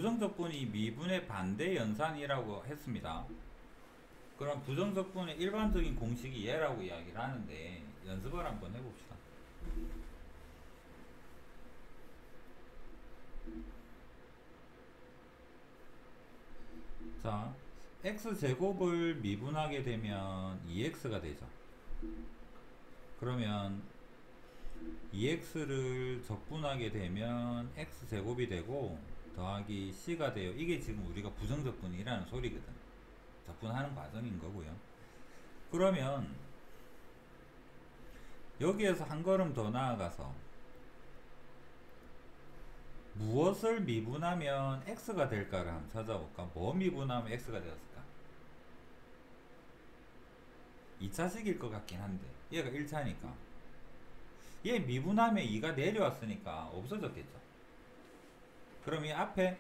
부정적분이 미분의 반대 연산이라고 했습니다. 그럼 부정적분의 일반적인 공식이 얘라고 이야기를 하는데 연습을 한번 해봅시다. 자, x제곱을 미분하게 되면 2x가 되죠. 그러면 2x를 적분하게 되면 x제곱이 되고 더하기 c가 돼요. 이게 지금 우리가 부정적분이라는 소리거든. 적분하는 과정인 거고요. 그러면 여기에서 한 걸음 더 나아가서 무엇을 미분하면 x가 될까를 한번 찾아볼까? 뭐 미분하면 x가 되었을까? 2차식일 것 같긴 한데 얘가 1차니까 얘 미분하면 2가 내려왔으니까 없어졌겠죠. 그럼 이 앞에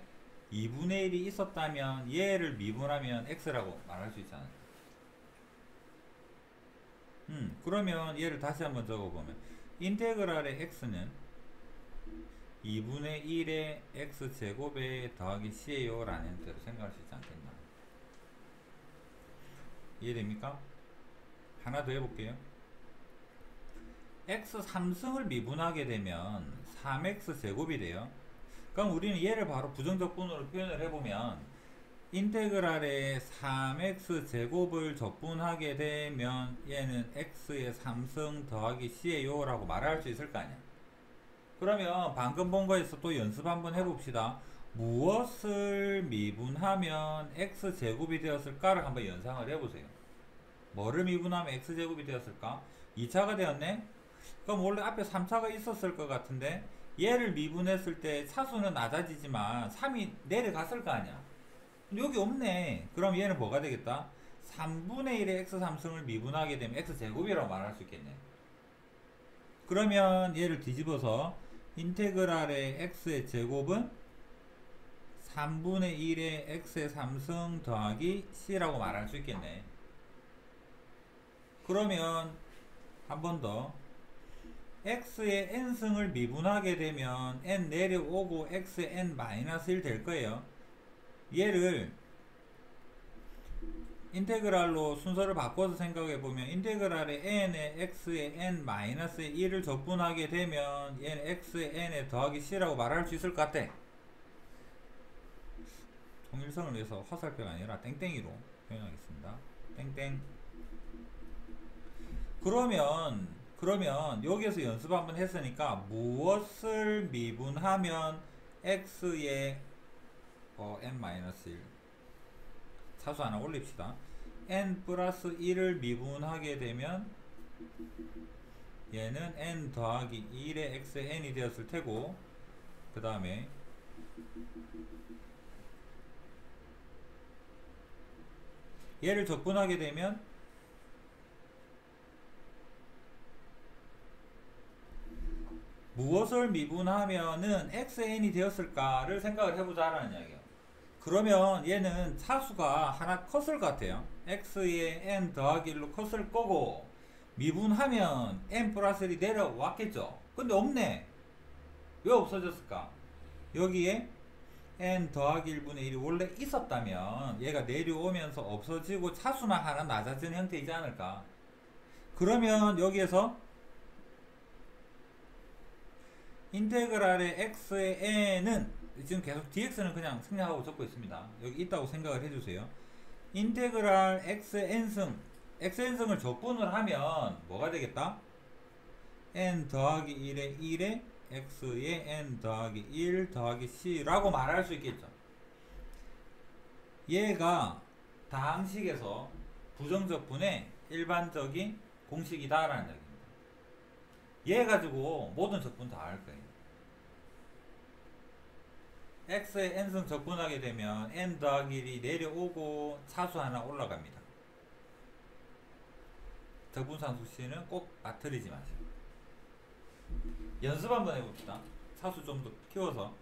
2분의 1이 있었다면 얘를 미분하면 x라고 말할 수 있지 않을까? 그러면 얘를 다시 한번 적어보면 인테그랄의 x는 2분의 1의 x제곱에 더하기 c에요 라는 형태로 생각할 수 있지 않겠나. 이해됩니까? 하나 더 해볼게요. x 3승을 미분하게 되면 3x제곱이 돼요. 그럼 우리는 얘를 바로 부정적분으로 표현을 해보면 인테그랄의 3x제곱을 적분하게 되면 얘는 x의 3승 더하기 c에요 라고 말할 수 있을 거 아니야. 그러면 방금 본 거에서 또 연습 한번 해봅시다. 무엇을 미분하면 x제곱이 되었을까를 한번 연상을 해보세요. 뭐를 미분하면 x제곱이 되었을까? 2차가 되었네? 그럼 원래 앞에 3차가 있었을 것 같은데 얘를 미분했을 때 차수는 낮아지지만 3이 내려갔을 거 아니야. 여기 없네. 그럼 얘는 뭐가 되겠다? 3분의 1의 x3승을 미분하게 되면 x제곱이라고 말할 수 있겠네. 그러면 얘를 뒤집어서 인테그랄의 x의 제곱은 3분의 1의 x의 3승 더하기 c라고 말할 수 있겠네. 그러면 한 번 더 x의 n승을 미분하게 되면 n 내려오고 x의 n-1 될 거예요. 얘를 인테그랄로 순서를 바꿔서 생각해 보면 인테그랄의 n의 x의 n-1을 적분하게 되면 얘는 x의 n에 더하기 c라고 말할 수 있을 것 같아. 통일성을 위해서 화살표가 아니라 땡땡이로 표현하겠습니다. 땡땡. 그러면 여기에서 연습 한번 했으니까 무엇을 미분하면 x의 n-1 차수 하나 올립시다. n 플러스 1을 미분하게 되면 얘는 n 더하기 1의 x의 n이 되었을 테고 그 다음에 얘를 적분하게 되면 무엇을 미분하면은 x의 n이 되었을까를 생각을 해보자라는 이야기예요. 그러면 얘는 차수가 하나 컸을 것 같아요. x의 n 더하기 1로 컸을 거고 미분하면 n 플러스 1이 내려왔겠죠. 근데 없네. 왜 없어졌을까? 여기에 n 더하기 1분의 1이 원래 있었다면 얘가 내려오면서 없어지고 차수만 하나 낮아지는 형태이지 않을까? 그러면 여기에서 인테그랄의 x의 n은 지금 계속 dx는 그냥 생략하고 적고 있습니다. 여기 있다고 생각을 해주세요. 인테그랄 x의 n승, x의 n승을 적분을 하면 뭐가 되겠다? n 더하기 1의 1에 x의 n 더하기 1 더하기 c라고 말할 수 있겠죠. 얘가 다항식에서 부정적분의 일반적인 공식이다라는 얘기입니다. 얘 가지고 모든 적분 다 할 거예요. x의 n승 적분하게 되면 n 더하기 1이 내려오고 차수 하나 올라갑니다. 적분상수 c는 꼭 빠뜨리지 마시고 연습 한번 해봅시다. 차수 좀 더 키워서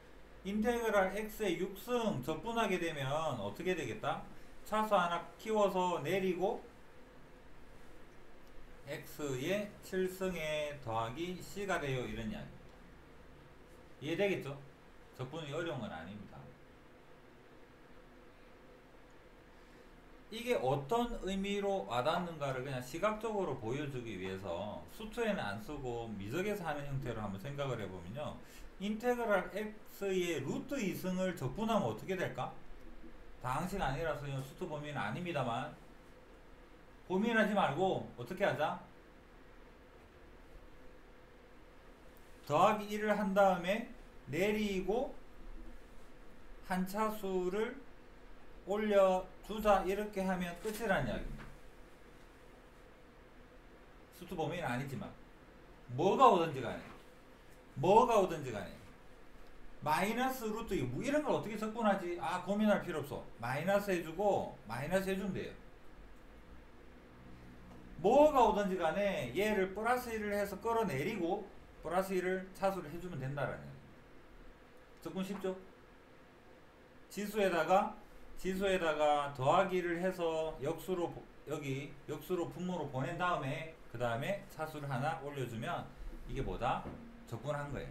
인테그랄 x의 6승 적분하게 되면 어떻게 되겠다? 차수 하나 키워서 내리고 x의 7승에 더하기 c가 돼요. 이런 이야기입니다. 이해되겠죠? 적분이 어려운 건 아닙니다. 이게 어떤 의미로 와닿는가를 그냥 시각적으로 보여주기 위해서 수투에는 안 쓰고 미적에서 하는 형태로 한번 생각을 해보면요. 인테그랄 x의 루트 2승을 적분하면 어떻게 될까? 다항식 아니라서 수투 범위는 아닙니다만 고민하지 말고 어떻게 하자? 더하기 1을 한 다음에 내리고 한 차수를 올려주자 이렇게 하면 끝이라는 이야기입니다. 수투 범위는 아니지만 뭐가 오든지 간에 마이너스 루트 2 뭐 이런 걸 어떻게 적분하지? 아 고민할 필요 없어. 마이너스 해주고 마이너스 해주면 돼요. 뭐가 오든지 간에 얘를 플러스 1을 해서 끌어내리고 플러스 1을 차수를 해주면 된다라는 얘기예요. 적분 쉽죠? 지수에다가 더하기를 해서 역수로 여기 역수로 분모로 보낸 다음에 그 다음에 차수를 하나 올려주면 이게 뭐다? 적분한 거예요.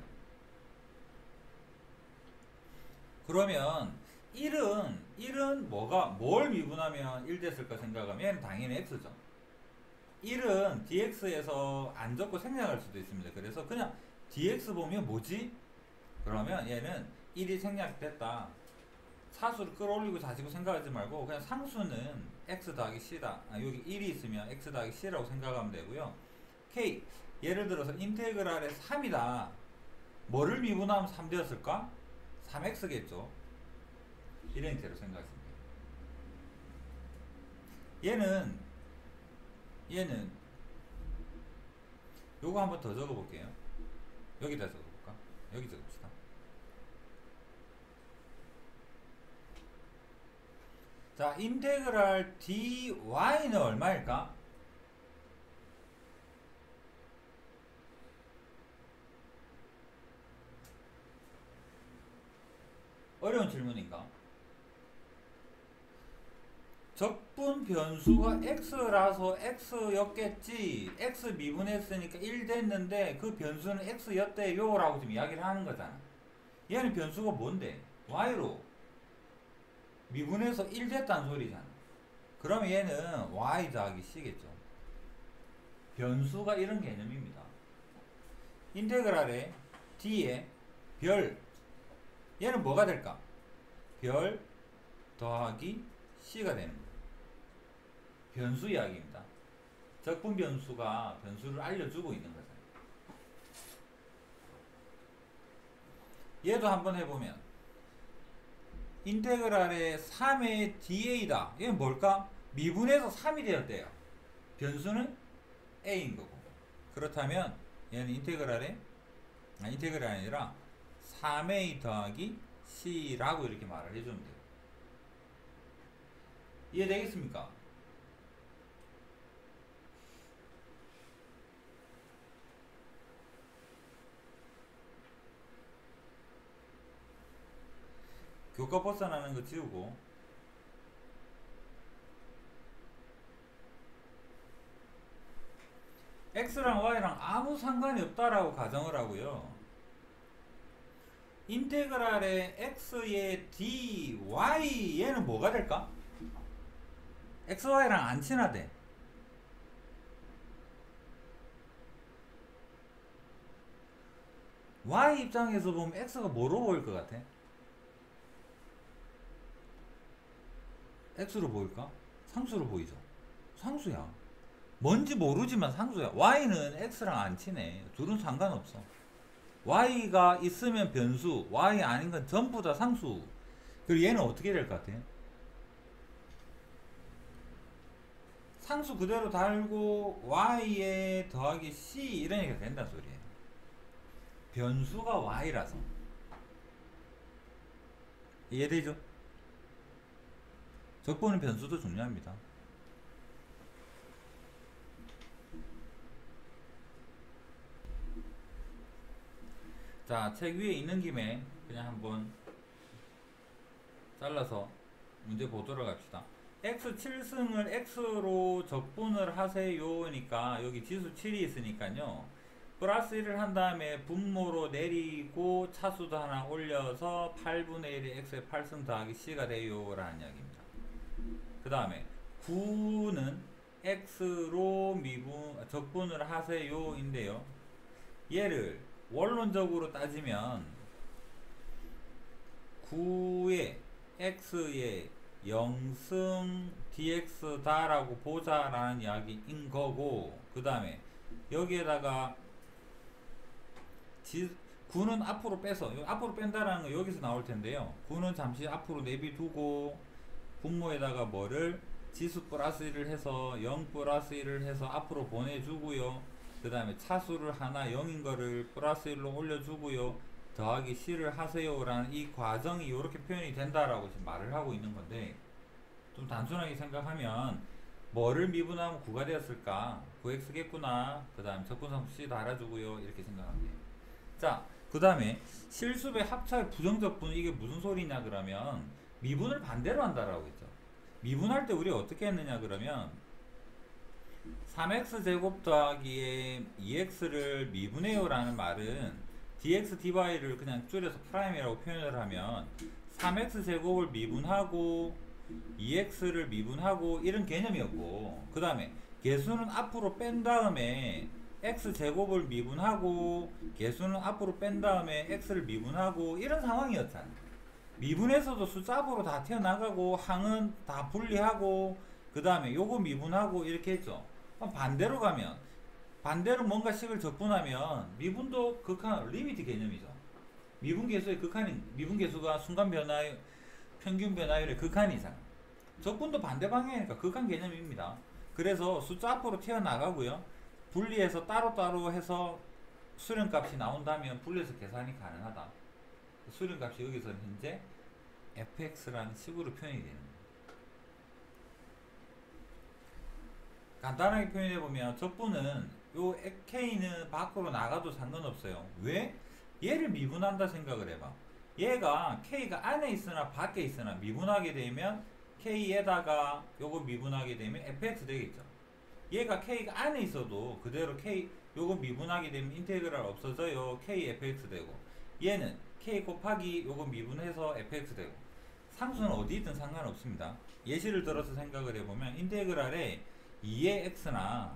그러면 1은 뭘 미분하면 1 됐을까 생각하면 얘는 당연히 x죠. 1은 dx에서 안 적고 생략할 수도 있습니다. 그래서 그냥 dx 보면 뭐지? 그러면 얘는 1이 생략됐다. 차수를 끌어올리고 자시고 생각하지 말고 그냥 상수는 x 더하기 c다. 여기 1이 있으면 x 더하기 c라고 생각하면 되고요. k 예를 들어서 인테그랄에 3이다. 뭐를 미분하면 3 되었을까? 3x겠죠. 이런 형태로 생각하시면 돼요. 얘는 요거 한번 더 적어볼게요. 여기다 적어볼까? 여기 적읍시다. 자, 인테그랄 dy는 얼마일까? 어려운 질문인가? 적분 변수가 x라서 x였겠지. x 미분했으니까 1 됐는데 그 변수는 x였대요 라고 지금 이야기를 하는 거잖아. 얘는 변수가 뭔데? y로 미분해서 1 됐다는 소리잖아. 그러면 얘는 y 더하기 c겠죠. 변수가 이런 개념입니다. 인테그랄에 d에 별 얘는 뭐가 될까? 별 더하기 c가 되는 거예요. 변수 이야기입니다. 적분 변수가 변수를 알려주고 있는 거잖아요. 얘도 한번 해보면 인테그랄의 3의 da다. 이건 뭘까? 미분해서 3이 되었대요. 변수는 a인 거고. 그렇다면 얘는 인테그랄이 아니라 3a 더하기 c라고 이렇게 말을 해주면 돼요. 이해되겠습니까? 교과 벗어나는 거 지우고 x랑 y랑 아무 상관이 없다라고 가정을 하고요. 인테그랄의 x의 dy 얘는 뭐가 될까? xy랑 안 친하대. y 입장에서 보면 x가 뭐로 보일 것 같아? x로 보일까? 상수로 보이죠? 상수야. 뭔지 모르지만 상수야. y는 x랑 안 친해. 둘은 상관없어. y가 있으면 변수, y 아닌 건 전부 다 상수. 그리고 얘는 어떻게 될 것 같아? 상수 그대로 달고 y에 더하기 c 이런 얘기가 된다는 소리예요. 변수가 y라서. 이해되죠? 적분은 변수도 중요합니다. 자, 책 위에 있는 김에 그냥 한번 잘라서 문제 보도록 합시다. x 7승을 x로 적분을 하세요 니까 여기 지수 7이 있으니까요. 플러스 1을 한 다음에 분모로 내리고 차수도 하나 올려서 8분의 1이 x의 8승 더하기 c가 돼요 라는 이야기입니다. 그 다음에 9는 x로 적분을 하세요 인데요. 얘를 원론적으로 따지면 9의 x의 0승 dx다 라고 보자라는 이야기인 거고, 그 다음에 여기에다가 9는 앞으로 빼서, 앞으로 뺀다라는 거 여기서 나올 텐데요. 9는 잠시 앞으로 내비두고 분모에다가 뭐를 지수 플러스 1을 해서 0 플러스 1을 해서 앞으로 보내주고요. 그 다음에 차수를 하나 0인 거를 플러스 1로 올려주고요. 더하기 C를 하세요 라는 이 과정이 이렇게 표현이 된다라고 지금 말을 하고 있는 건데, 좀 단순하게 생각하면 뭐를 미분하면 9가 되었을까? 9x겠구나. 그 다음 적분상수 C도 알아주고요. 이렇게 생각하면 돼요. 자, 그 다음에 실수배 합차의 부정적분, 이게 무슨 소리냐 그러면 미분을 반대로 한다라고 했죠. 미분할 때 우리가 어떻게 했느냐 그러면 3x제곱 더하기에 2x를 미분해요 라는 말은 dx dy를 그냥 줄여서 프라임이라고 표현을 하면 3x제곱을 미분하고 2x를 미분하고 이런 개념이었고, 그 다음에 개수는 앞으로 뺀 다음에 x제곱을 미분하고 개수는 앞으로 뺀 다음에 x를 미분하고 이런 상황이었잖아. 미분에서도 숫자 앞으로 다 튀어나가고 항은 다 분리하고 그 다음에 요거 미분하고 이렇게 했죠. 그럼 반대로 가면, 반대로 뭔가 식을 적분하면 미분도 극한 리미트 개념이죠. 미분 개수의 극한인, 미분 개수가 순간 변화율, 평균 변화율의 극한이잖아. 적분도 반대 방향이니까 극한 개념입니다. 그래서 숫자 앞으로 튀어나가고요. 분리해서 따로따로 해서 수렴값이 나온다면 분리해서 계산이 가능하다. 수렴값이 여기서는 현재 fx라는 식으로 표현이 되는 거예요. 간단하게 표현해보면 적분은 요 k는 밖으로 나가도 상관없어요. 왜? 얘를 미분한다 생각을 해봐. 얘가 k가 안에 있으나 밖에 있으나 미분하게 되면 k에다가 요거 미분하게 되면 fx 되겠죠. 얘가 k가 안에 있어도 그대로 k 요거 미분하게 되면 인테그랄 없어져요. k fx 되고, 얘는 k 곱하기 요거 미분해서 fx 되고, 상수는 어디 있든 상관없습니다. 예시를 들어서 생각을 해보면 인테그랄에 2의 x나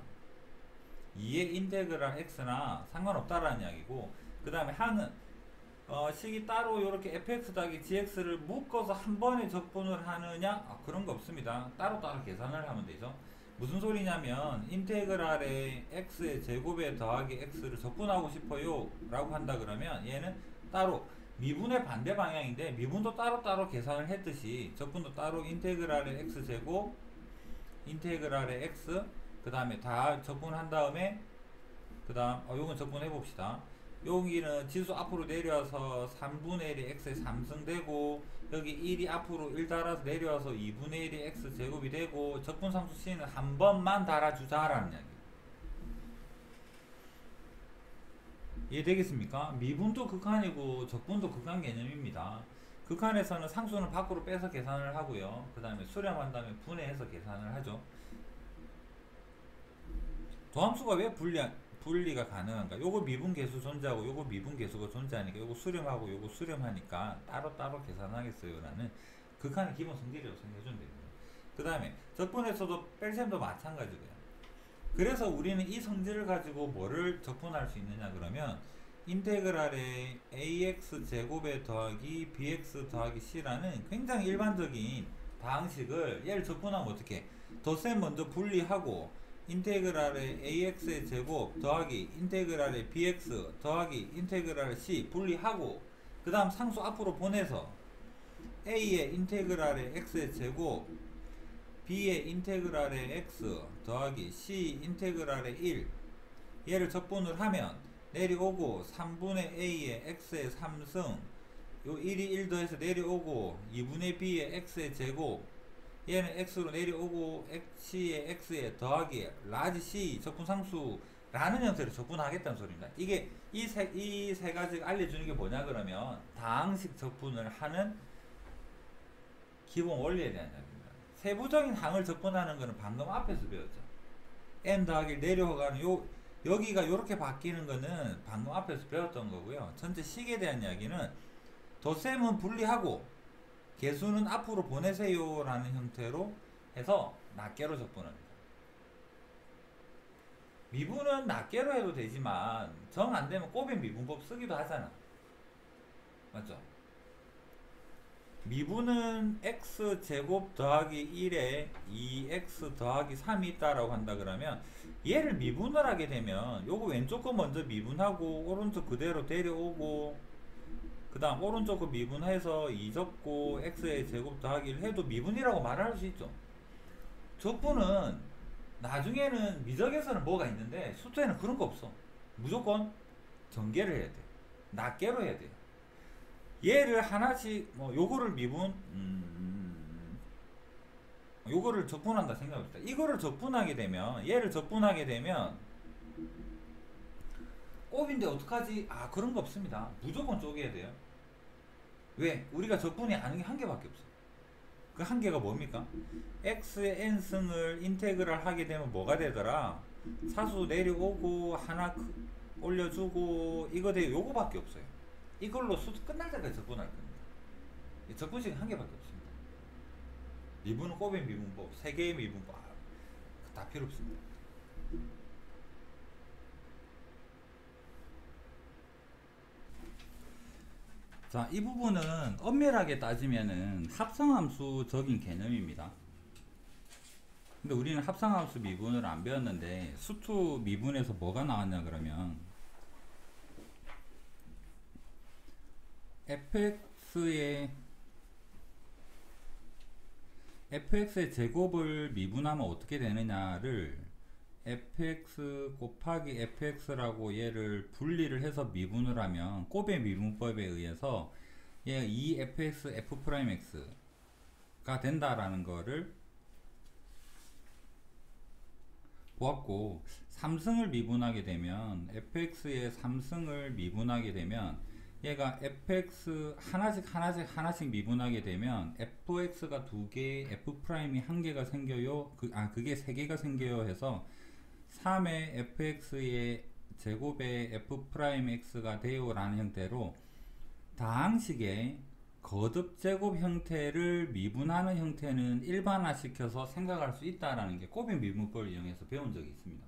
2의 인테그랄 x나 상관없다라는 이야기고, 그 다음에 항은 식이 따로 이렇게 fx 더하기 gx를 묶어서 한 번에 적분을 하느냐? 그런 거 없습니다. 따로따로 계산을 하면 되죠. 무슨 소리냐면 인테그랄에 x의 제곱에 더하기 x를 적분하고 싶어요 라고 한다 그러면 얘는 따로 미분의 반대 방향인데, 미분도 따로따로 계산을 했듯이 적분도 따로 인테그랄의 x제곱 인테그랄의 x 그 다음에 다 적분한 다음에 그 다음 요건 적분해 봅시다. 여기는 지수 앞으로 내려와서 3분의 1이 x의 3승 되고, 여기 1이 앞으로 1 달아서 내려와서 2분의 1이 x 제곱이 되고, 적분상수 c는 한 번만 달아주자라는 이야기. 이해되겠습니까? 미분도 극한이고 적분도 극한 개념입니다. 극한에서는 상수는 밖으로 빼서 계산을 하고요. 그 다음에 수렴한 다음에 분해해서 계산을 하죠. 도함수가 왜 분리가 가능한가? 요거 미분 개수 존재하고 요거 미분 개수가 존재하니까 요거 수렴하고 요거 수렴하니까 따로따로 계산하겠어요 라는 극한의 기본 성질이라고 생각해주면 됩니다. 그 다음에 적분에서도 뺄셈도 마찬가지고요. 그래서 우리는 이 성질을 가지고 뭐를 적분할 수 있느냐 그러면 인테그랄의 ax 제곱에 더하기 bx 더하기 c라는 굉장히 일반적인 방식을 얘를 적분하면 어떻게 덧셈 먼저 분리하고 인테그랄의 ax의 제곱 더하기 인테그랄의 bx 더하기 인테그랄의 c 분리하고, 그 다음 상수 앞으로 보내서 a의 인테그랄의 x의 제곱 b의 인테그랄의 x 더하기 c 인테그랄의 1 얘를 적분을 하면 내려오고 3분의 a의 x의 3승 요 1이 1 더해서 내려오고 2분의 b의 x의 제곱 얘는 x로 내려오고 c의 x에 더하기 라지 c 적분상수라는 형태로 적분하겠다는 소리입니다. 이게 이 세 가지가 알려주는 게 뭐냐 그러면 다항식 적분을 하는 기본 원리에 대한 이야기입니다. 세부적인 항을 적분하는 것은 방금 앞에서 배웠죠. n 더하기 내려가는 여기가 요렇게 바뀌는 거는 방금 앞에서 배웠던 거고요. 전체 식에 대한 이야기는 덧셈은 분리하고 개수는 앞으로 보내세요 라는 형태로 해서 낱개로 적분합니다. 미분은 낱개로 해도 되지만 정 안되면 꼬빈 미분법 쓰기도 하잖아. 맞죠? 미분은 x제곱 더하기 1에 2x 더하기 3이 있다라고 한다 그러면 얘를 미분을 하게 되면 요거 왼쪽 거 먼저 미분하고 오른쪽 그대로 데려오고 그 다음 오른쪽 거 미분해서 2 적고 x의 제곱 더하기 1 해도 미분이라고 말할 수 있죠. 적분은 나중에는 미적에서는 뭐가 있는데 수투에는 그런 거 없어. 무조건 전개를 해야 돼. 낱개로 해야 돼. 얘를 하나씩 요거를 미분 요거를 적분한다 생각합시다. 이거를 적분하게 되면 얘를 적분하게 되면 곱인데 어떡하지? 아, 그런 거 없습니다. 무조건 쪼개야 돼요. 왜? 우리가 적분이 아는 게 한 개밖에 없어. 그 한 개가 뭡니까? x의 n승을 인테그랄 하게 되면 뭐가 되더라? 사수 내려오고 하나 올려주고 이거 돼. 요거밖에 없어요. 이걸로 수수 끝날 때까지 적분할 겁니다. 적분식은 한 개밖에 없습니다. 미분은 꼬빈 미분법, 3개의 미분법 다 필요 없습니다. 자, 이 부분은 엄밀하게 따지면은 합성함수적인 개념입니다. 근데 우리는 합성함수 미분을 안 배웠는데 수투 미분에서 뭐가 나왔냐 그러면 fx의 제곱을 미분하면 어떻게 되느냐를 fx 곱하기 fx라고 얘를 분리를 해서 미분을 하면 곱의 미분법에 의해서 얘가 2fx f'x가 된다라는 거를 보았고, 3승을 미분하게 되면 fx의 3승을 미분하게 되면 얘가 fx 하나씩 미분하게 되면 fx가 2개, f'이 1개가 생겨요. 그게 3개가 생겨요 해서 3의 fx의 제곱의 f'x가 돼요 라는 형태로 다항식의 거듭제곱 형태를 미분하는 형태는 일반화시켜서 생각할 수 있다라는 게 꼬빈 미분법을 이용해서 배운 적이 있습니다.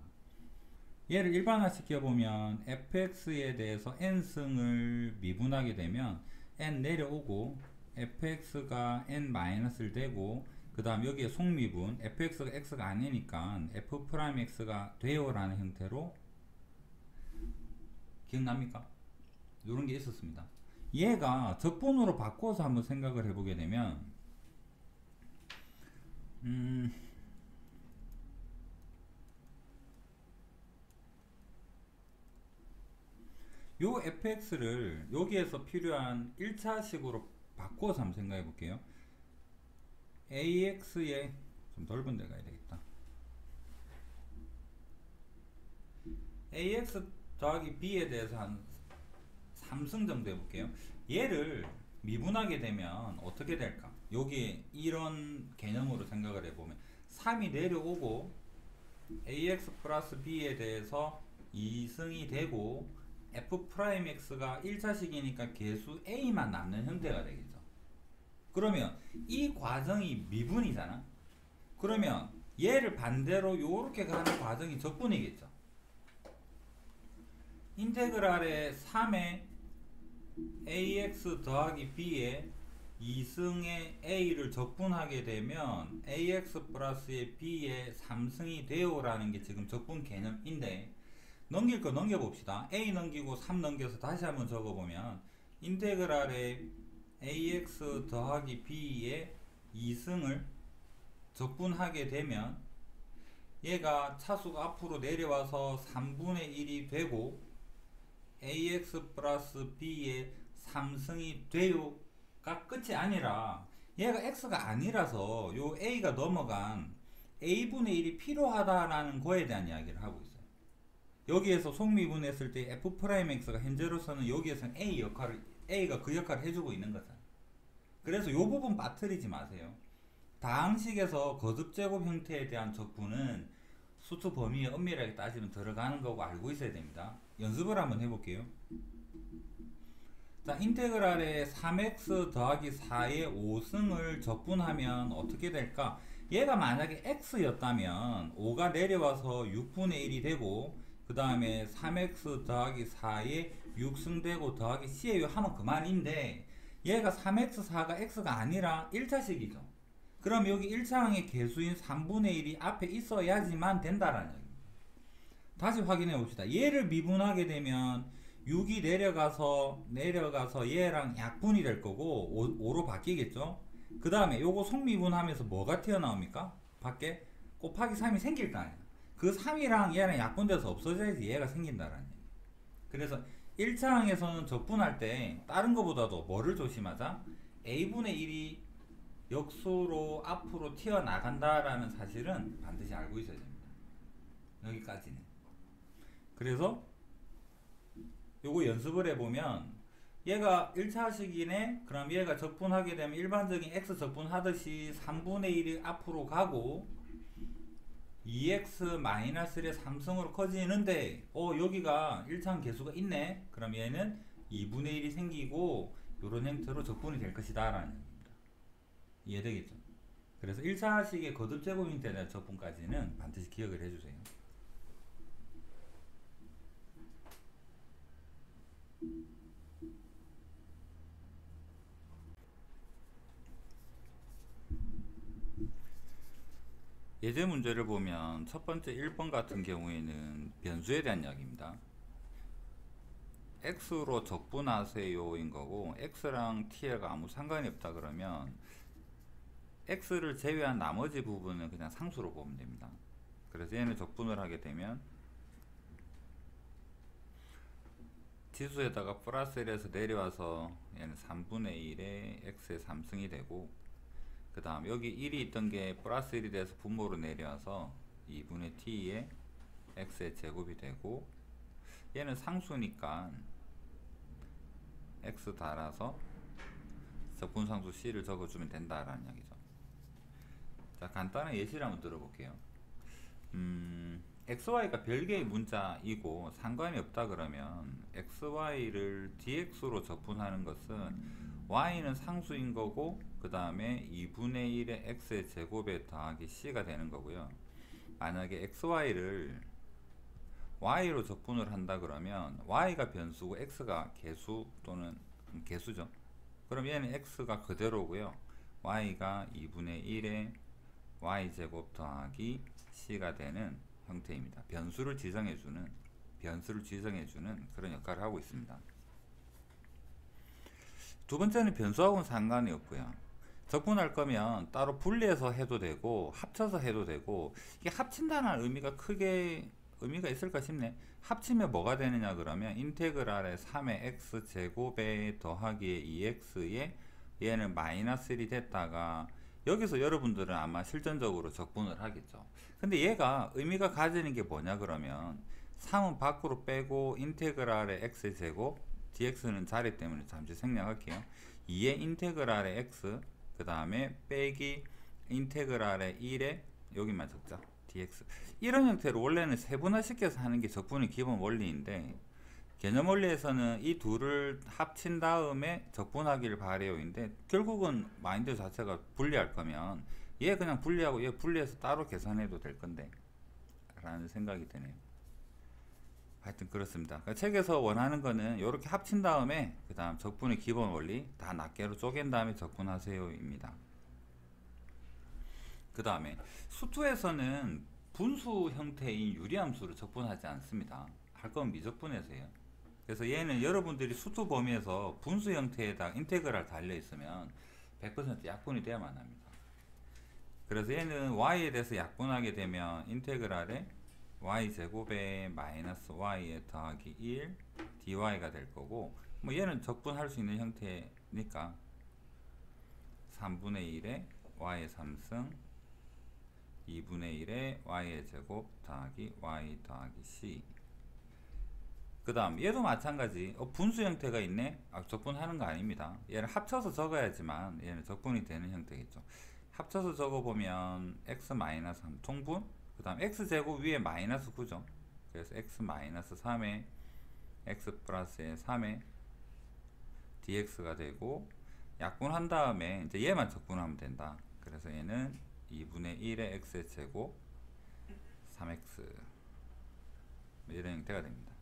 얘를 일반화시켜보면 fx에 대해서 n승을 미분하게 되면 n 내려오고 fx가 n-를 되고 그 다음 여기에 속미분 fx가 x가 아니니까 f'x가 돼요 라는 형태로 기억납니까? 이런 게 있었습니다. 얘가 적분으로 바꿔서 한번 생각을 해보게 되면 요 fx를 여기에서 필요한 1차식으로 바꿔서 한번 생각해 볼게요. ax에 좀 넓은 데 가야 되겠다. ax 더하기 b에 대해서 한 3승 정도 해볼게요. 얘를 미분하게 되면 어떻게 될까? 여기 이런 개념으로 생각을 해보면 3이 내려오고 ax 플러스 b에 대해서 2승이 되고 f'x가 1차식이니까 계수 a만 남는 형태가 되겠죠. 그러면 이 과정이 미분이잖아. 그러면 얘를 반대로 요렇게 가는 과정이 적분이겠죠. 인테그랄의 3의 ax 더하기 b에 2승의 a를 적분하게 되면 ax 플러스의 b의 3승이 돼요 라는 게 지금 적분 개념인데, 넘길 거 넘겨봅시다. a 넘기고 3 넘겨서 다시 한번 적어보면 인테그랄의 ax 더하기 b의 2승을 적분하게 되면 얘가 차수가 앞으로 내려와서 3분의 1이 되고 ax 플러스 b의 3승이 돼요가 끝이 아니라 얘가 x가 아니라서 요 a가 넘어간 a분의 1이 필요하다라는 거에 대한 이야기를 하고 있어요. 여기에서 속미분했을 때 f'x가 현재로서는 여기에서는 a가 그 역할을 해주고 있는 거잖아요. 그래서 요 부분 빠뜨리지 마세요. 다항식에서 거듭제곱 형태에 대한 적분은 수투 범위에 엄밀하게 따지면 들어가는 거고 알고 있어야 됩니다. 연습을 한번 해볼게요. 자, 인테그랄의 3x 더하기 4의 5승을 적분하면 어떻게 될까? 얘가 만약에 x였다면 5가 내려와서 6분의 1이 되고 그 다음에 3x 더하기 4에 6승되고 더하기 c에 하면 그만인데 얘가 3x 4가 x가 아니라 1차식이죠. 그럼 여기 1차항의 개수인 3분의 1이 앞에 있어야지만 된다라는 얘기입니다. 다시 확인해 봅시다. 얘를 미분하게 되면 6이 내려가서 얘랑 약분이 될 거고 5로 바뀌겠죠. 그 다음에 요거 속미분하면서 뭐가 튀어나옵니까? 밖에 곱하기 3이 생길 거 아니야. 그 3이랑 얘랑 약분돼서 없어져야지 얘가 생긴다라는 얘기. 그래서 1차항에서는 적분할 때 다른 거보다도 뭐를 조심하자? a분의 1이 역수로 앞으로 튀어나간다라는 사실은 반드시 알고 있어야 됩니다. 여기까지는. 그래서 요거 연습을 해보면 얘가 1차식이네. 그럼 얘가 적분하게 되면 일반적인 x 적분하듯이 3분의 1이 앞으로 가고 2x-1의 3승으로 커지는데 여기가 1차항 개수가 있네. 그럼 얘는 2분의 1이 생기고 이런 형태로 적분이 될 것이다 라는 얘기입니다. 이해되겠죠? 그래서 1차식의 거듭 제곱 형태에 대한 적분까지는 반드시 기억을 해주세요. 예제 문제를 보면 첫 번째 1번 같은 경우에는 변수에 대한 이야기입니다. x로 적분하세요인 거고 x랑 t가 아무 상관이 없다 그러면 x를 제외한 나머지 부분은 그냥 상수로 보면 됩니다. 그래서 얘는 적분을 하게 되면 지수에다가 플러스 1에서 내려와서 얘는 3분의 1에 x의 3승이 되고 그 다음 여기 1이 있던 게 플러스 1이 돼서 분모로 내려와서 2분의 t에 x의 제곱이 되고 얘는 상수니까 x 달아서 적분상수 c를 적어주면 된다라는 이야기죠. 자, 간단한 예시를 한번 들어볼게요. xy가 별개의 문자이고 상관이 없다 그러면 xy를 dx로 적분하는 것은 y는 상수인 거고 그 다음에 2분의 1의 x의 제곱에 더하기 c가 되는 거고요. 만약에 xy를 y로 적분을 한다 그러면 y가 변수고 x가 개수 또는 개수죠. 그럼 얘는 x가 그대로고요. y가 2분의 1의 y제곱 더하기 c가 되는 형태입니다. 변수를 지정해주는 그런 역할을 하고 있습니다. 두 번째는 변수하고는 상관이 없고요. 적분할 거면 따로 분리해서 해도 되고 합쳐서 해도 되고 이게 합친다는 의미가 있을까 싶네. 합치면 뭐가 되느냐 그러면 인테그랄의 3의 x제곱에 더하기의 2x에 얘는 마이너스 1이 됐다가 여기서 여러분들은 아마 실전적으로 적분을 하겠죠. 근데 얘가 의미가 가지는 게 뭐냐 그러면 3은 밖으로 빼고 인테그랄의 x제곱 dx는 자리 때문에 잠시 생략할게요. 2의 인테그랄의 x 그 다음에 빼기 인테그랄의 1에 여기만 적자 dx 이런 형태로 원래는 세분화시켜서 하는 게 적분의 기본 원리인데 개념 원리에서는 이 둘을 합친 다음에 적분하기를 바래요인데 결국은 마인드 자체가 분리할 거면 얘 그냥 분리하고 얘 분리해서 따로 계산해도 될 건데 라는 생각이 드네요. 하여튼 그렇습니다. 그러니까 책에서 원하는 거는 이렇게 합친 다음에 그 다음 적분의 기본 원리 다 낱개로 쪼갠 다음에 적분하세요 입니다. 그 다음에 수투에서는 분수 형태인 유리함수를 적분하지 않습니다. 할 거면 미적분해서 해요. 그래서 얘는 여러분들이 수투 범위에서 분수 형태에다 인테그랄 달려 있으면 100% 약분이 돼야만 합니다. 그래서 얘는 y에 대해서 약분하게 되면 인테그랄에 y제곱에 마이너스 y에 더하기 1 dy가 될 거고 뭐 얘는 적분할 수 있는 형태니까 3분의 1에 y의 3승 2분의 1에 y의 제곱 더하기 y 더하기 c 그 다음 얘도 마찬가지 분수 형태가 있네. 적분하는 거 아닙니다. 얘를 합쳐서 적어야지만 얘는 적분이 되는 형태겠죠. 합쳐서 적어보면 x-3 통분 그 다음 x제곱 위에 마이너스 9죠. 그래서 x-3에 x 플러스에 3에 dx가 되고 약분한 다음에 이제 얘만 적분하면 된다. 그래서 얘는 2분의 1의 x의 제곱 3x 이런 형태가 됩니다.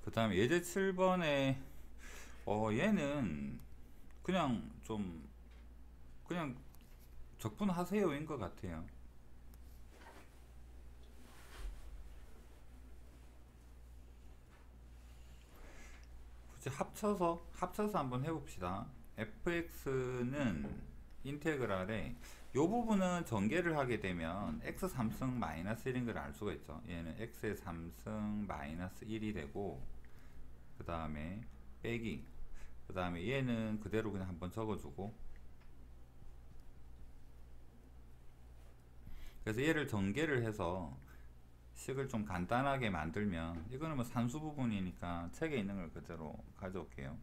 그 다음에 예제 7번에 얘는 그냥 좀 그냥 적분하세요인 것 같아요. 굳이 합쳐서 한번 해봅시다. fx는 인테그랄에 요 부분은 전개를 하게 되면 x 3승 마이너스 1인 걸 알 수가 있죠. 얘는 x의 3승 마이너스 1이 되고 그 다음에 빼기 그 다음에 얘는 그대로 그냥 한번 적어주고 그래서 얘를 전개를 해서 식을 좀 간단하게 만들면 이거는 뭐 산수 부분이니까 책에 있는 걸 그대로 가져올게요.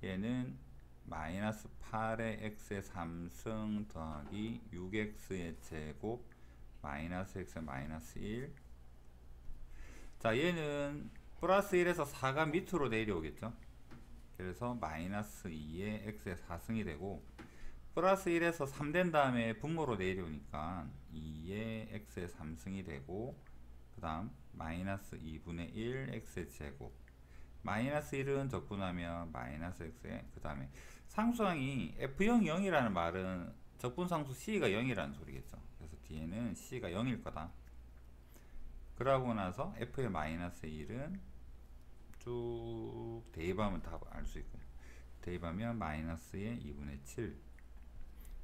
얘는 마이너스 8의 x의 3승 더하기 6x의 제곱 마이너스 x 마이너스 1. 자, 얘는 플러스 1에서 4가 밑으로 내려오겠죠. 그래서 마이너스 2의 x의 4승이 되고 플러스 1에서 3 된 다음에 분모로 내려오니까 2의 x의 3승이 되고 그 다음 마이너스 2분의 1 x의 제곱 마이너스 1은 적분하면 마이너스 x의 그 다음에 상수항이 f0 0이라는 말은 적분상수 c가 0이라는 소리겠죠. 그래서 뒤에는 c가 0일 거다. 그러고 나서 f의 마이너스 1은 쭉 대입하면 다 알 수 있고요. 대입하면 마이너스의 2분의 7.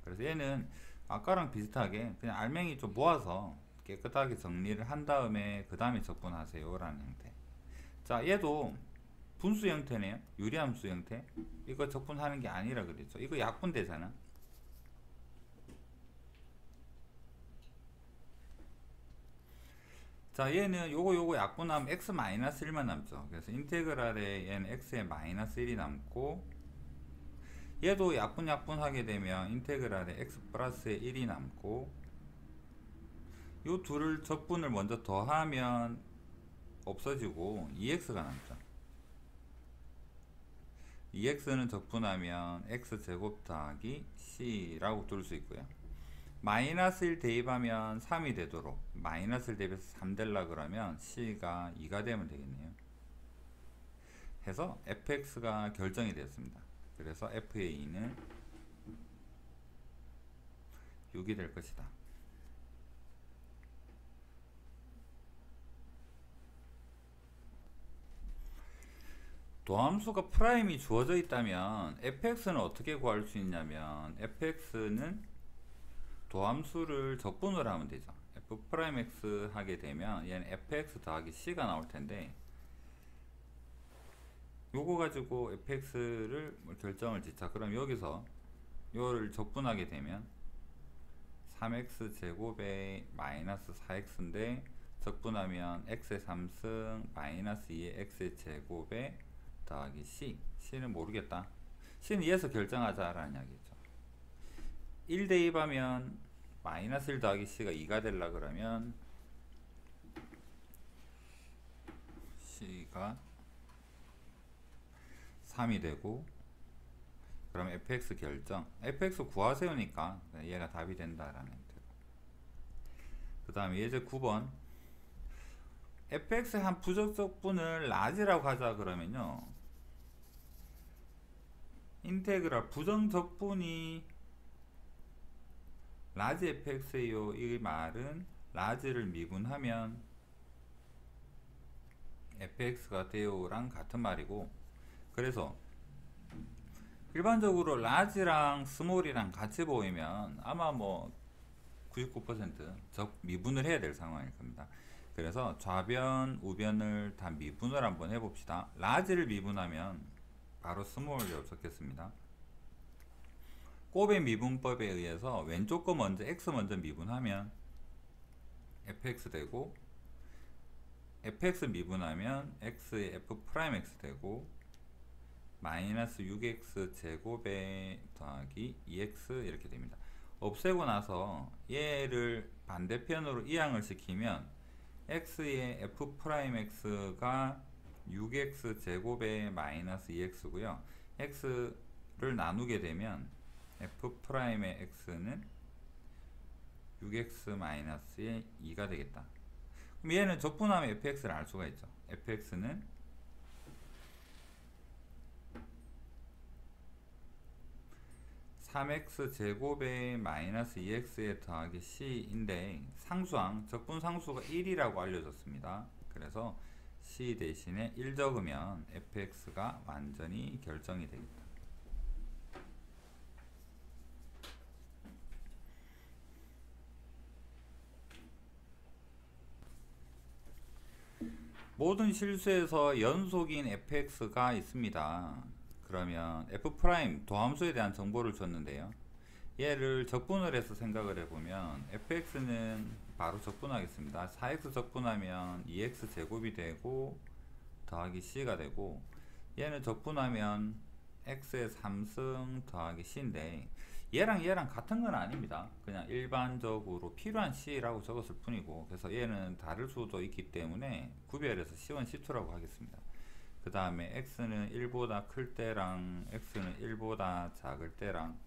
그래서 얘는 아까랑 비슷하게 그냥 알맹이 좀 모아서 깨끗하게 정리를 한 다음에 그 다음에 적분하세요 라는 형태. 자, 얘도 분수 형태네요. 유리함수 형태. 이거 적분하는 게 아니라 그랬죠. 이거 약분되잖아. 자, 얘는 요거 약분하면 x-1만 남죠. 그래서 인테그랄에 얘는 x의 마이너스 1이 남고 얘도 약분하게 되면 인테그랄에 x 플러스의 1이 남고 요 둘을 적분을 먼저 더하면 없어지고 2x가 남죠. 2x는 적분하면 x제곱 더하기 c라고 둘 수 있고요. 마이너스 1 대입하면 3이 되도록 마이너스 1 대입해서 3 되려 그러면 c가 2가 되면 되겠네요. 해서 fx가 결정이 되었습니다. 그래서 f의 2는 6이 될 것이다. 도함수가 프라임이 주어져 있다면 fx는 어떻게 구할 수 있냐면 fx는 도함수를 적분을 하면 되죠. f'x 하게 되면 얘는 fx 더하기 c가 나올 텐데 요거 가지고 fx를 결정을 짓자. 그럼 여기서 요를 적분하게 되면 3x 제곱에 마이너스 4x인데 적분하면 x의 3승 마이너스 2의 x의 제곱에 더하기 c는 모르겠다. c는 2에서 결정하자 라는 이야기죠. 1 대입하면 마이너스 1 더하기 c가 2가 되려 그러면 c가 3이 되고 그럼 fx 결정 fx 구하세요니까 얘가 답이 된다라는 뜻. 그 다음에 예제 9번 fx의 한 부적분을 라지라고 하자 그러면요 인테그랄 부정적분이 라지 fx예요. 이 말은 라지를 미분하면 fx가 돼요랑 같은 말이고 그래서 일반적으로 라지랑 스몰이랑 같이 보이면 아마 뭐 99% 미분을 해야 될 상황일 겁니다. 그래서 좌변, 우변을 다 미분을 한번 해봅시다. 라지를 미분하면 바로 스몰이라고 적겠습니다. 곱의 미분법에 의해서 왼쪽 거 먼저 x 먼저 미분하면 fx 되고 fx 미분하면 x의 f'x 되고 마이너스 6x 제곱에 더하기 2x 이렇게 됩니다. 없애고 나서 얘를 반대편으로 이항을 시키면 x의 f 프라임 x가 6x 제곱의 마이너스 2x고요. x를 나누게 되면 f 프라임의 x는 6x 마이너스의 2가 되겠다. 그럼 얘는 적분하면 fx를 알 수가 있죠. fx는 3x 제곱의 마이너스 2x에 더하기 c인데 상수항, 적분 상수가 1이라고 알려졌습니다. 그래서 c 대신에 1 적으면 fx가 완전히 결정이 되겠다. 모든 실수에서 연속인 fx가 있습니다. 그러면 f' 도함수에 대한 정보를 줬는데요. 얘를 적분을 해서 생각을 해보면 fx는 바로 적분하겠습니다. 4x 적분하면 2x 제곱이 되고 더하기 c가 되고, 얘는 적분하면 x의 3승 더하기 c인데 얘랑 같은 건 아닙니다. 그냥 일반적으로 필요한 c라고 적었을 뿐이고, 그래서 얘는 다를 수도 있기 때문에 구별해서 c1, c2라고 하겠습니다. 그 다음에 x는 1보다 클 때랑 x는 1보다 작을 때랑,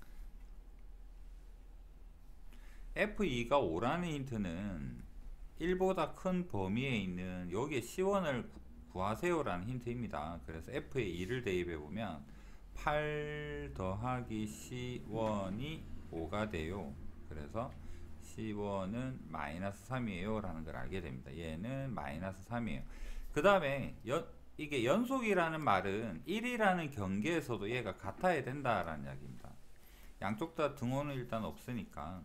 f2가 5라는 힌트는 1보다 큰 범위에 있는 여기에 c1을 구하세요 라는 힌트입니다. 그래서 f에 2를 대입해 보면 8 더하기 c1이 5가 돼요. 그래서 c1은 마이너스 3이에요 라는 걸 알게 됩니다. 얘는 마이너스 3이에요. 그 다음에 이게 연속이라는 말은 1이라는 경계에서도 얘가 같아야 된다라는 이야기입니다. 양쪽 다 등호는 일단 없으니까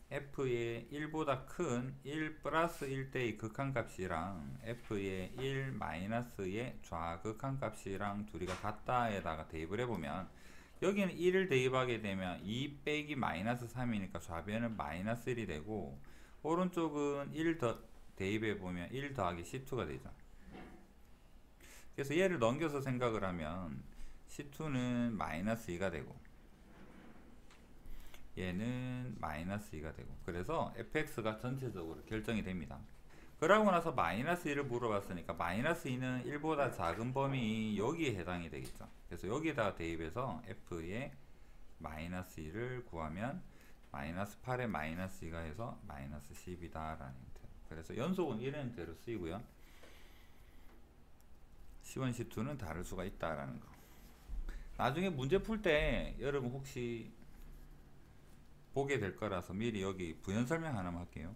f의 1보다 큰 1 플러스 1대의 극한값이랑 f의 1 마이너스의 좌극한값이랑 둘이가 같다에다가 대입을 해보면, 여기는 1을 대입하게 되면 2 빼기 마이너스 3이니까 좌변은 마이너스 1이 되고, 오른쪽은 1 더 대입해보면 1 더하기 c2가 되죠. 그래서 얘를 넘겨서 생각을 하면 c2는 마이너스 2가 되고 얘는 마이너스 2가 되고, 그래서 fx가 전체적으로 결정이 됩니다. 그러고 나서 마이너스 2를 물어봤으니까 마이너스 2는 1보다 작은 범위 여기에 해당이 되겠죠. 그래서 여기에다가 대입해서 f의 마이너스 2를 구하면 마이너스 8에 마이너스 2가 해서 마이너스 10이다 라는 힌트. 그래서 연속은 이런 대로 쓰이고요. C1, C2는 다를 수가 있다라는 거. 나중에 문제 풀 때 여러분 혹시 보게 될 거라서 미리 여기 부연 설명 하나만 할게요.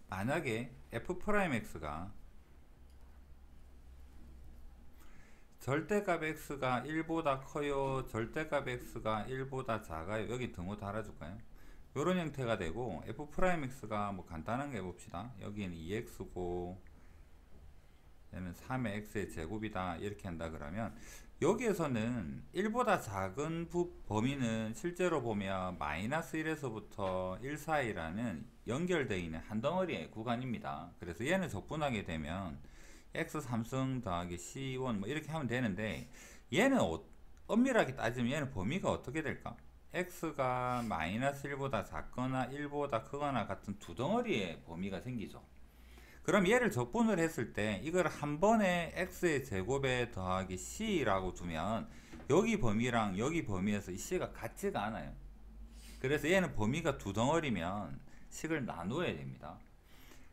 만약에 f'x가 절대값 x가 1보다 커요, 절대값 x가 1보다 작아요, 여기 등호 달아줄까요? 요런 형태가 되고, f'x가 뭐 간단한 거 해봅시다. 여기는 2x고 얘는 3의 x의 제곱이다 이렇게 한다 그러면, 여기에서는 1보다 작은 범위는 실제로 보면 마이너스 1에서부터 1 사이라는 연결되어 있는 한 덩어리의 구간입니다. 그래서 얘는 적분하게 되면 x 3승 더하기 c1 뭐 이렇게 하면 되는데, 얘는 엄밀하게 따지면 얘는 범위가 어떻게 될까? x가 마이너스 1보다 작거나 1보다 크거나 같은 두 덩어리의 범위가 생기죠. 그럼 얘를 적분을 했을 때 이걸 한 번에 x의 제곱에 더하기 c라고 두면 여기 범위랑 여기 범위에서 이 c가 같지가 않아요. 그래서 얘는 범위가 두 덩어리면 식을 나누어야 됩니다.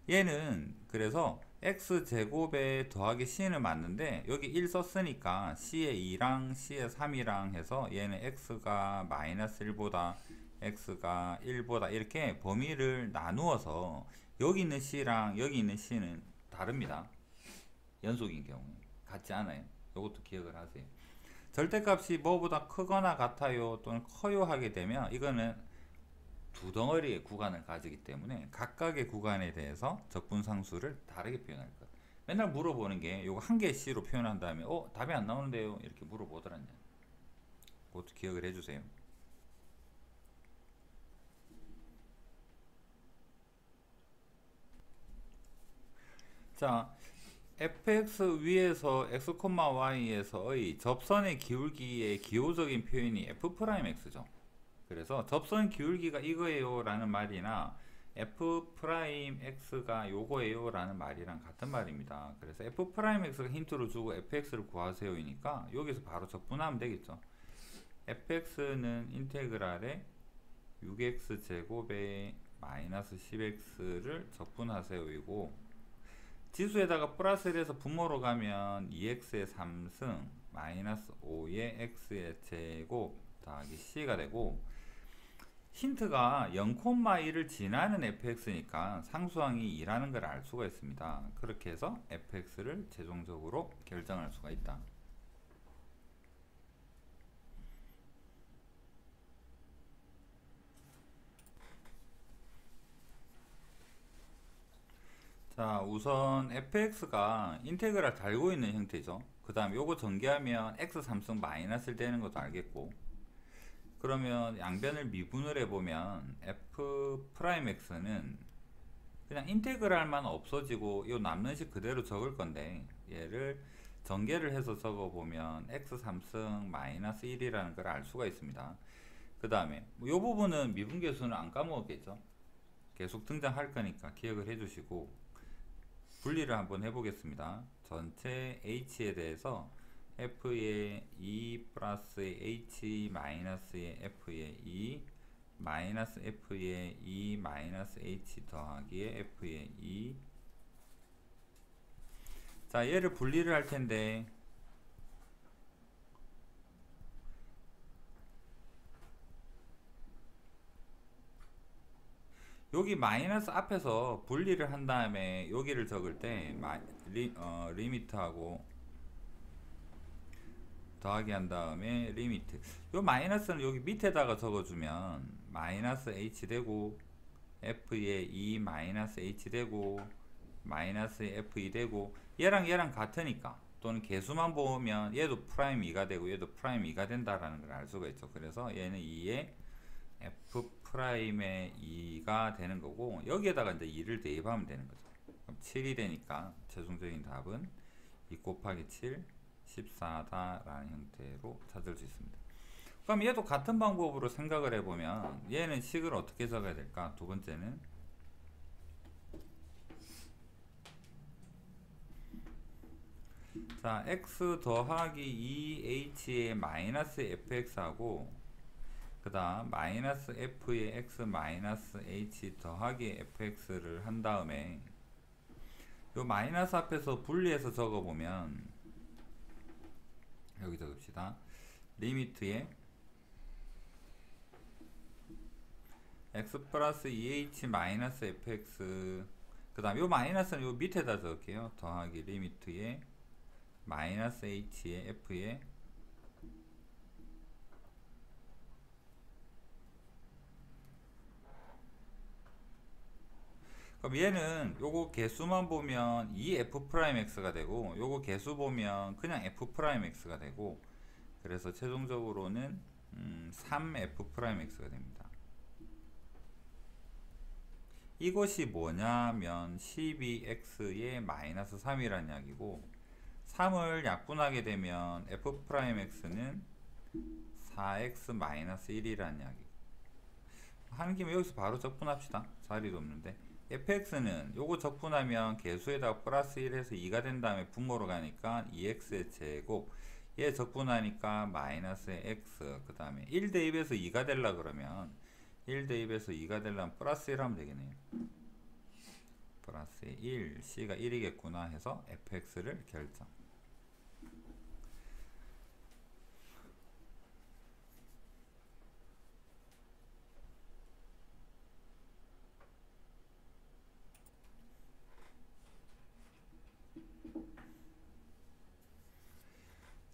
얘는 그래서 x제곱에 더하기 c는 맞는데 여기 1 썼으니까 c의 2랑 c의 3이랑 해서 얘는 x가 마이너스 1보다 x가 1보다 이렇게 범위를 나누어서 여기 있는 c랑 여기 있는 c는 다릅니다. 연속인 경우 같지 않아요. 이것도 기억을 하세요. 절대값이 뭐보다 크거나 같아요 또는 커요 하게 되면 이거는 두 덩어리의 구간을 가지기 때문에 각각의 구간에 대해서 적분상수를 다르게 표현할 거예요. 맨날 물어보는 게 이거 한 개의 c로 표현한 다음에 답이 안 나오는데요 이렇게 물어보더란요. 그것도 기억을 해주세요. 자, fx 위에서 x, y에서의 접선의 기울기의 기호적인 표현이 f'x죠. 그래서 접선 기울기가 이거예요 라는 말이나 f'x가 요거예요 라는 말이랑 같은 말입니다. 그래서 f'x가 힌트로 주고 fx를 구하세요 이니까 여기서 바로 적분하면 되겠죠. fx는 인테그랄에 6x 제곱에 마이너스 10x를 적분하세요 이고, 지수에다가 플러스를 해서 분모로 가면 2x의 3승 마이너스 5의 x의 제곱 더하기 c가 되고, 힌트가 0,1을 지나는 fx니까 상수항이 2라는 걸 알 수가 있습니다. 그렇게 해서 fx를 최종적으로 결정할 수가 있다. 자, 우선 fx가 인테그랄 달고 있는 형태죠. 그 다음 요거 전개하면 x 3승 마이너스를 되는 것도 알겠고, 그러면 양변을 미분을 해보면 f'x는 그냥 인테그랄만 없어지고 요 남는 식 그대로 적을 건데, 얘를 전개를 해서 적어보면 x 3승 마이너스 1이라는 걸 알 수가 있습니다. 그 다음에 요 부분은 미분계수는 안 까먹었겠죠. 계속 등장할 거니까 기억을 해주시고, 분리를 한번 해보겠습니다. 전체 h에 대해서 f의 2 플러스의 h 마이너스의 f의 2 마이너스 f의 2 마이너스 h 더하기의 f의 2. 자, 얘를 분리를 할 텐데, 여기 마이너스 앞에서 분리를 한 다음에 여기를 적을 때 리미트하고 더하기 한 다음에 리미트, 요 마이너스는 여기 밑에다가 적어주면 마이너스 h 되고 f의 2 마이너스 h 되고 마이너스 f2 되고, 얘랑 같으니까, 또는 개수만 보면 얘도 프라임 2가 되고 얘도 프라임 2가 된다라는 걸 알 수가 있죠. 그래서 얘는 2에 f 프라임의 2가 되는 거고, 여기에다가 이제 2를 대입하면 되는 거죠. 그럼 7이 되니까 최종적인 답은 2 곱하기 7 14다 라는 형태로 찾을 수 있습니다. 그럼 얘도 같은 방법으로 생각을 해보면 얘는 식을 어떻게 적어야 될까? 두 번째는 자, x 더하기 2h의 마이너스 fx하고 그 다음 마이너스 f의 x 마이너스 h 더하기 fx를 한 다음에 요 마이너스 앞에서 분리해서 적어보면, 여기 적읍시다. 리미트에 x 플러스 2h 마이너스 fx, 그 다음 요 마이너스는 요 밑에다 적을게요. 더하기 리미트에 마이너스 h의 f에 그럼 얘는 요거 개수만 보면 2f'x가 되고, 요거 개수 보면 그냥 f'x가 되고, 그래서 최종적으로는 3f'x가 됩니다. 이것이 뭐냐면 12x의 마이너스 3이라는 이야기고, 3을 약분하게 되면 f'x는 4x 마이너스 1이라는 이야기. 하는 김에 여기서 바로 적분합시다. 자리도 없는데. fx는 요거 적분하면 개수에다가 플러스 1 해서 2가 된 다음에 분모로 가니까 2x의 제곱, 얘 적분하니까 마이너스의 x, 그 다음에 1 대입해서 2가 되려 그러면 1 대입해서 2가 되려면 플러스 1 하면 되겠네요. 플러스 1, c가 1이겠구나 해서 fx를 결정.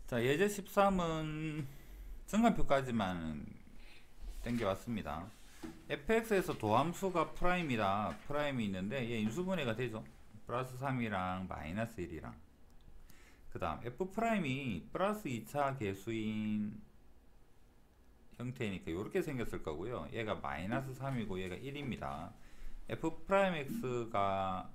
자, 예제 13은 정관표까지만 땡겨왔습니다. fx에서 도함수가 프라임이라 프라임이 있는데 얘 인수분해가 되죠. 플러스 3이랑 마이너스 1이랑. 그 다음 f 프라임이 플러스 2차 개수인 형태니까 이렇게 생겼을 거고요. 얘가 마이너스 3이고 얘가 1입니다. f 프라임 x가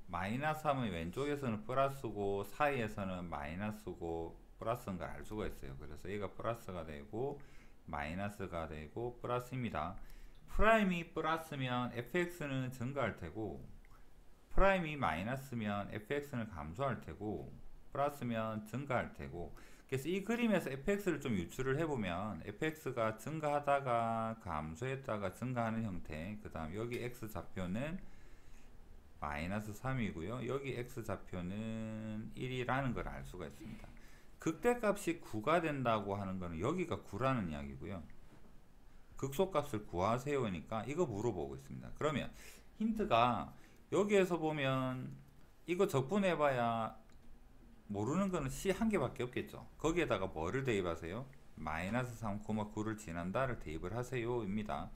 마이너스 3은 왼쪽에서는 플러스고 사이에서는 마이너스고 플러스인 걸 알 수가 있어요. 그래서 얘가 플러스가 되고 마이너스가 되고 플러스입니다. 프라임이 플러스면 fx는 증가할 테고 프라임이 마이너스면 fx는 감소할 테고 플러스면 증가할 테고, 그래서 이 그림에서 fx를 좀 유추를 해보면 fx가 증가하다가 감소했다가 증가하는 형태, 그 다음 여기 x좌표는 마이너스 3이고요 여기 x좌표는 1이라는 걸 알 수가 있습니다. 극대값이 9가 된다고 하는 거는 여기가 9라는 이야기고요, 극소값을 구하세요니까 이거 물어보고 있습니다. 그러면 힌트가 여기에서 보면 이거 적분해봐야 모르는 거는 C 한 개밖에 없겠죠. 거기에다가 뭐를 대입하세요? 마이너스 3,9를 지난다를 대입을 하세요 입니다.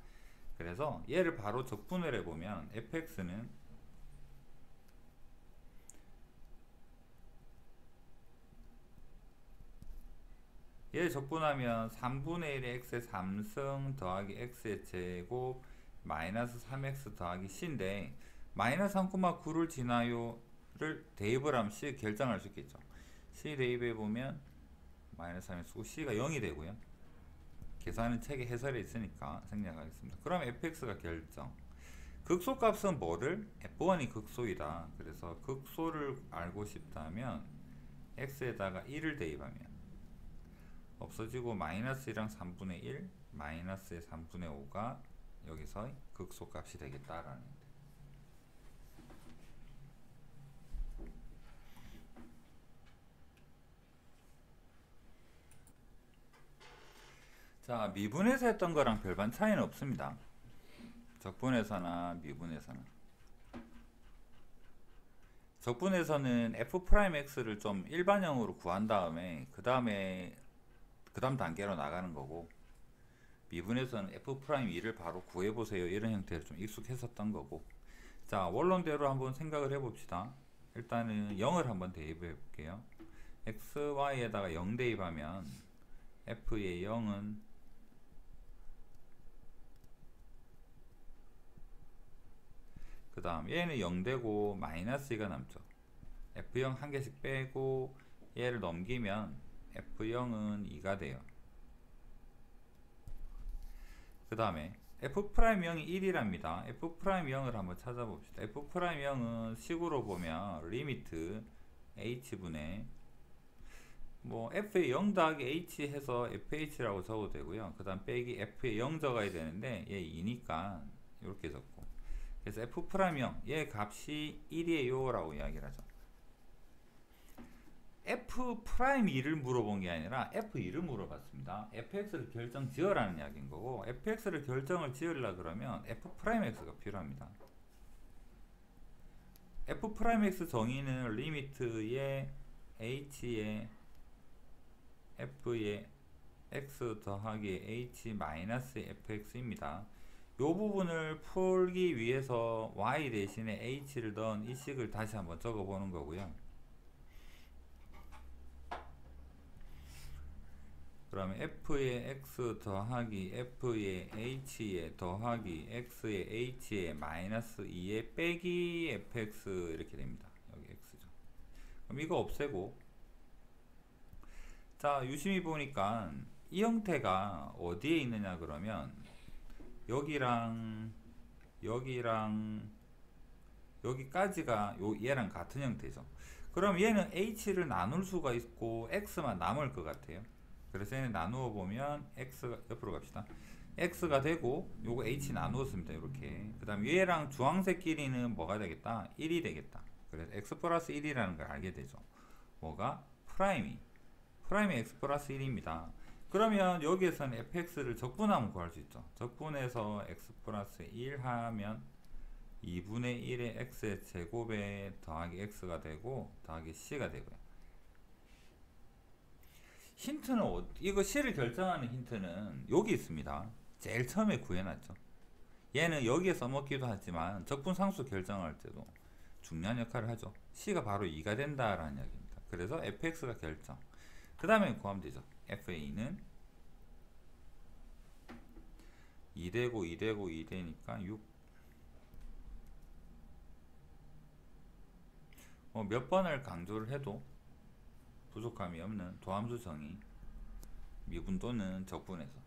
그래서 얘를 바로 적분을 해보면 fx는 얘 적분하면 3분의 1의 x의 3승 더하기 x의 제곱 마이너스 3x 더하기 c인데, 마이너스 3,9를 지나요를 대입을 하면 c 결정할 수 있겠죠. c 대입해보면 마이너스 3x고 c가 0이 되고요, 계산은 책에 해설에 있으니까 생략하겠습니다. 그럼 fx가 결정. 극소값은 뭐를? f1이 극소이다. 그래서 극소를 알고 싶다면 x에다가 1을 대입하면 없어지고 마이너스 1랑 3분의 1 마이너스의 3분의 5가 여기서 극소값이 되겠다라는 데. 자, 미분에서 했던 거랑 별반 차이는 없습니다. 적분에서나 미분에서나. 적분에서는 f'x를 좀 일반형으로 구한 다음에 그 다음 단계로 나가는 거고, 미분에서는 f'2를 바로 구해보세요 이런 형태를 좀 익숙했었던 거고. 자, 원론대로 한번 생각을 해봅시다. 일단은 0을 한번 대입해 볼게요. xy에다가 0 대입하면 f의 0은 그 다음 얘는 0 되고 마이너스 2가 남죠. f0 한 개씩 빼고 얘를 넘기면 f0은 2가 돼요. 그 다음에 f'0이 1이랍니다. f'0을 한번 찾아봅시다. f'0은 식으로 보면 리미트 h분의 뭐 f의 0 더하기 h 해서 fh라고 적어도 되고요. 그 다음 빼기 f의 0 적어야 되는데 얘 2니까 이렇게 적고, 그래서 f'0 얘 값이 1이에요 라고 이야기를 하죠. f'2를 물어본 게 아니라 f2를 물어봤습니다. fx를 결정 지어라는 이야기인 거고, fx를 결정을 지으려 그러면 f'x가 필요합니다. f'x 정의는 리미트의 h의 f의 x 더하기 h 마이너스 fx입니다. 이 부분을 풀기 위해서 y 대신에 h를 넣은 이 식을 다시 한번 적어 보는 거고요. 그러면 f의 x 더하기 f의 h의 더하기 x의 h의 마이너스 2의 빼기 fx 이렇게 됩니다. 여기 x죠. 그럼 이거 없애고, 자, 유심히 보니까 이 형태가 어디에 있느냐 그러면 여기랑 여기까지가 얘랑 같은 형태죠. 그럼 얘는 h를 나눌 수가 있고 x만 남을 것 같아요. 그래서 얘는 나누어 보면 x가 옆으로 갑시다. x가 되고 요거 h 나누었습니다. 이렇게. 그 다음 얘랑 주황색 길이는 뭐가 되겠다? 1이 되겠다. 그래서 x 플러스 1이라는 걸 알게 되죠. 뭐가? 프라임이 x 플러스 1입니다. 그러면 여기에서는 fx를 적분하면 구할 수 있죠. 적분해서 x 플러스 1 하면 2분의 1의 x의 제곱에 더하기 x가 되고 더하기 c가 되고요. 힌트는 이거 c를 결정하는 힌트는 여기 있습니다. 제일 처음에 구해놨죠. 얘는 여기에 써먹기도 하지만 적분상수 결정할 때도 중요한 역할을 하죠. c가 바로 2가 된다라는 이야기입니다. 그래서 fx가 결정. 그 다음에 구하면 되죠. fa는 2되고 2되고 2되니까 6. 몇 번을 강조를 해도 부족함이 없는 도함수 정의, 미분 또는 적분에서